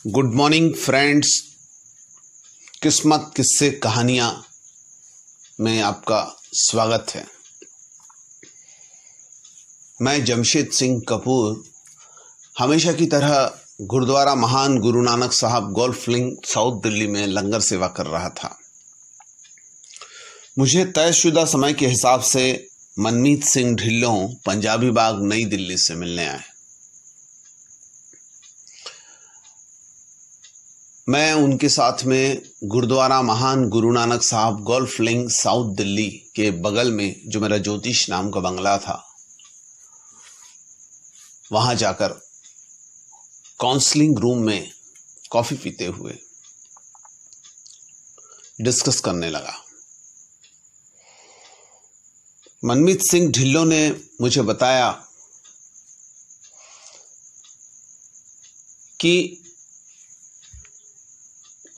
Good morning friends. किस्मत किस्से कहानियाँ में आपका स्वागत है। मैं जमशेद सिंह कपूर हमेशा की तरह गुरुद्वारा महान गुरु नानक साहब गोल्फ लिंक साउथ दिल्ली में लंगर सेवा कर रहा था। मुझे तयशुदा समय के हिसाब से मनमीत सिंह ढिल्लों पंजाबी बाग नई दिल्ली से मिलने आए। मैं उनके साथ में गुरुद्वारा महान गुरु नानक साहब गोल्फ लिंक साउथ दिल्ली के बगल में जो मेरा ज्योतिष नाम का बंगला था, वहां जाकर काउंसलिंग रूम में कॉफी पीते हुए डिस्कस करने लगा। मनमीत सिंह ढिल्लों ने मुझे बताया कि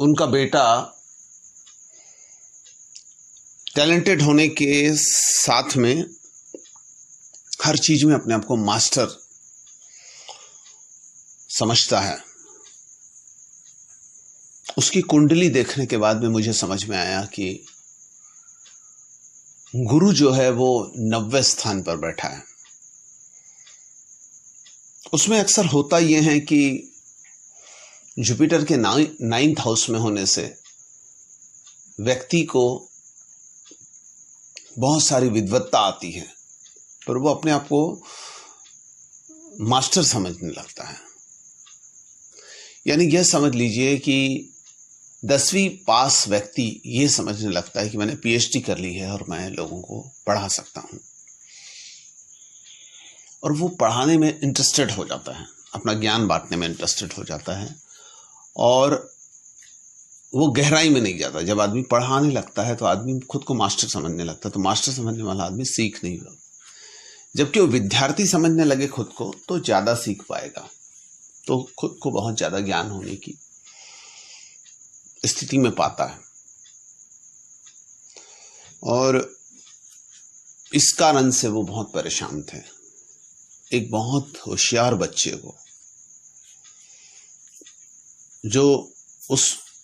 उनका बेटा टैलेंटेड होने के साथ में हर चीज में अपने आप को मास्टर समझता है। उसकी कुंडली देखने के बाद में मुझे समझ में आया कि गुरु जो है वो 90वें स्थान पर बैठा है। उसमें अक्सर होता यह है कि जुपिटर के 9th हाउस में होने से व्यक्ति को बहुत सारी विद्वत्ता आती है, पर वो अपने आप को मास्टर समझने लगता है। यानी यह समझ लीजिए कि 10वीं पास व्यक्ति ये समझने लगता है कि मैंने PhD कर ली है और मैं लोगों को पढ़ा सकता हूं, और वो पढ़ाने में इंटरेस्टेड हो जाता है, अपना ज्ञान बांटने में इंटरेस्टेड हो जाता है, और वो गहराई में नहीं जाता। जब आदमी पढ़ाने लगता है तो आदमी खुद को मास्टर समझने लगता है, तो मास्टर समझने वाला आदमी सीख नहीं पाता। जबकि वो विद्यार्थी समझने लगे खुद को तो ज़्यादा सीख पाएगा, तो खुद को बहुत ज़्यादा ज्ञान होने की स्थिति में पाता है। और इस कारण से वो बहुत परेशान थे। एक बहुत होशियार बच्चे को जो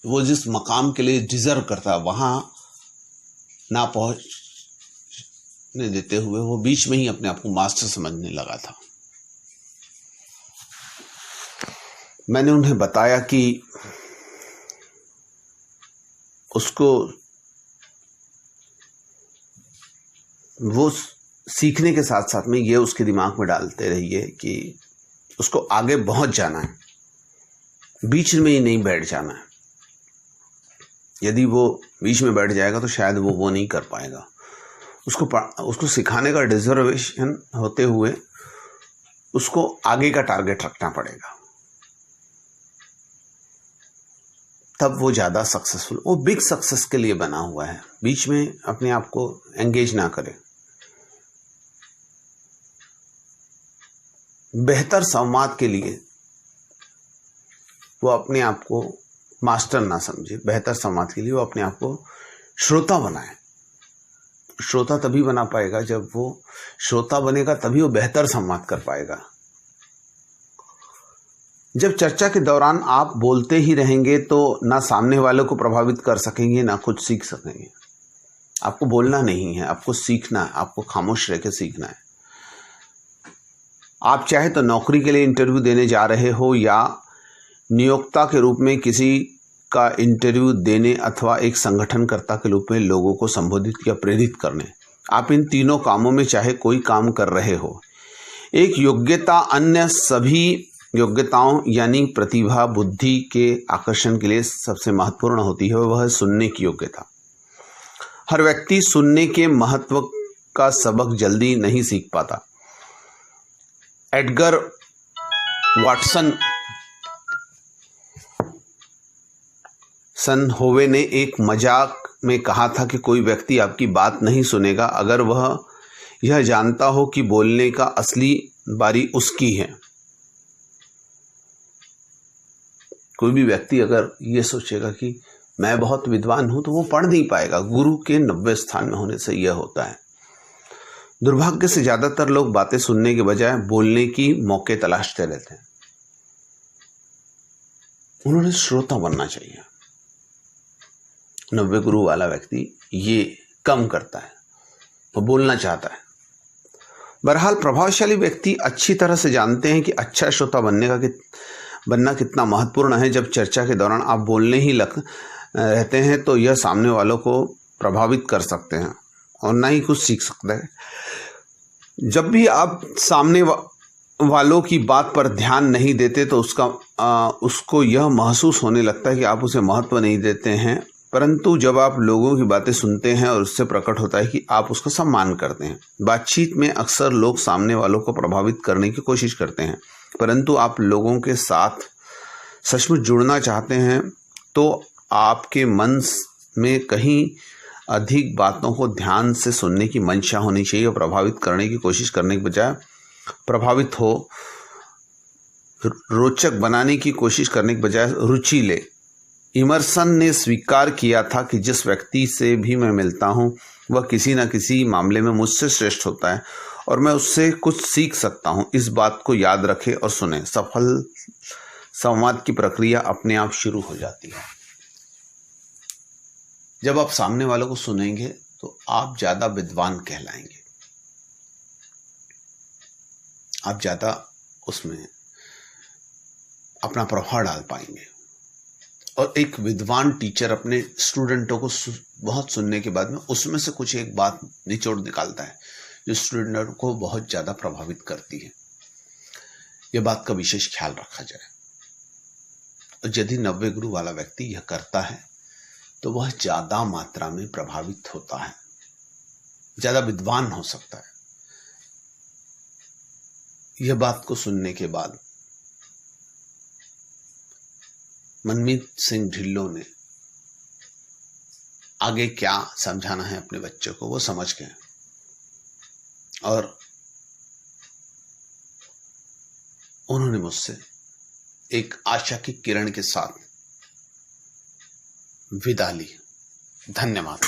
वो जिस मकाम के लिए डिजर्व करता वहां ना पहुंचने देते हुए वो बीच में ही अपने आप को मास्टर समझने लगा था। मैंने उन्हें बताया कि उसको वो सीखने के साथ साथ में ये उसके दिमाग में डालते रहिए कि उसको आगे बहुत जाना है, बीच में ही नहीं बैठ जाना है। यदि वो बीच में बैठ जाएगा तो शायद वो नहीं कर पाएगा। उसको सिखाने का रिजर्वेशन होते हुए उसको आगे का टारगेट रखना पड़ेगा, तब वो ज़्यादा सक्सेसफुल, वो बिग सक्सेस के लिए बना हुआ है। बीच में अपने आप को एंगेज ना करे। बेहतर संवाद के लिए वो अपने आप को मास्टर ना समझे, बेहतर संवाद के लिए वो अपने आप को श्रोता बनाए। श्रोता तभी बना पाएगा जब वो श्रोता बनेगा, तभी वो बेहतर संवाद कर पाएगा। जब चर्चा के दौरान आप बोलते ही रहेंगे तो ना सामने वालों को प्रभावित कर सकेंगे, ना कुछ सीख सकेंगे। आपको बोलना नहीं है, आपको सीखना है, आपको खामोश रह के सीखना है। आप चाहे तो नौकरी के लिए इंटरव्यू देने जा रहे हो, या नियोक्ता के रूप में किसी का इंटरव्यू देने, अथवा एक संगठनकर्ता के रूप में लोगों को संबोधित या प्रेरित करने, आप इन तीनों कामों में चाहे कोई काम कर रहे हो, एक योग्यता अन्य सभी योग्यताओं यानी प्रतिभा बुद्धि के आकर्षण के लिए सबसे महत्वपूर्ण होती है, वह है सुनने की योग्यता। हर व्यक्ति सुनने के महत्व का सबक जल्दी नहीं सीख पाता। एडगर वाटसन होवे ने एक मजाक में कहा था कि कोई व्यक्ति आपकी बात नहीं सुनेगा अगर वह यह जानता हो कि बोलने का असली बारी उसकी है। कोई भी व्यक्ति अगर ये सोचेगा कि मैं बहुत विद्वान हूं तो वो पढ़ नहीं पाएगा। गुरु के 90वें स्थान में होने से यह होता है। दुर्भाग्य से ज्यादातर लोग बातें सुनने के बजाय बोलने की मौके तलाशते रहते हैं। उन्होंने श्रोता बनना चाहिए। 90 गुरु वाला व्यक्ति ये कम करता है, वो बोलना चाहता है। बहरहाल प्रभावशाली व्यक्ति अच्छी तरह से जानते हैं कि अच्छा श्रोता बनना कितना महत्वपूर्ण है। जब चर्चा के दौरान आप बोलने ही रहते हैं तो यह सामने वालों को प्रभावित कर सकते हैं और ना ही कुछ सीख सकते हैं। जब भी आप सामने वालों की बात पर ध्यान नहीं देते तो उसको यह महसूस होने लगता है कि आप उसे महत्व नहीं देते हैं, परंतु जब आप लोगों की बातें सुनते हैं और उससे प्रकट होता है कि आप उसका सम्मान करते हैं। बातचीत में अक्सर लोग सामने वालों को प्रभावित करने की कोशिश करते हैं, परंतु आप लोगों के साथ सचमुच जुड़ना चाहते हैं तो आपके मन में कहीं अधिक बातों को ध्यान से सुनने की मंशा होनी चाहिए और प्रभावित करने की कोशिश करने के बजाय प्रभावित हो, रोचक बनाने की कोशिश करने के बजाय रुचि ले। इमर्सन ने स्वीकार किया था कि जिस व्यक्ति से भी मैं मिलता हूं वह किसी न किसी मामले में मुझसे श्रेष्ठ होता है और मैं उससे कुछ सीख सकता हूं। इस बात को याद रखें और सुने। सफल संवाद की प्रक्रिया अपने आप शुरू हो जाती है। जब आप सामने वालों को सुनेंगे तो आप ज़्यादा विद्वान कहलाएंगे, आप ज़्यादा उसमें अपना प्रभाव डाल पाएंगे। और एक विद्वान टीचर अपने स्टूडेंटों को बहुत सुनने के बाद में उसमें से कुछ एक बात निचोड़ निकालता है जो स्टूडेंटों को बहुत ज़्यादा प्रभावित करती है। यह बात का विशेष ख्याल रखा जाए। और यदि 90 गुरु वाला व्यक्ति यह करता है तो वह ज़्यादा मात्रा में प्रभावित होता है, ज़्यादा विद्वान हो सकता है। यह बात को सुनने के बाद मनमीत सिंह ढिल्लों ने आगे क्या समझाना है अपने बच्चों को वो समझ गए और उन्होंने मुझसे एक आशा की किरण के साथ विदा ली। धन्यवाद।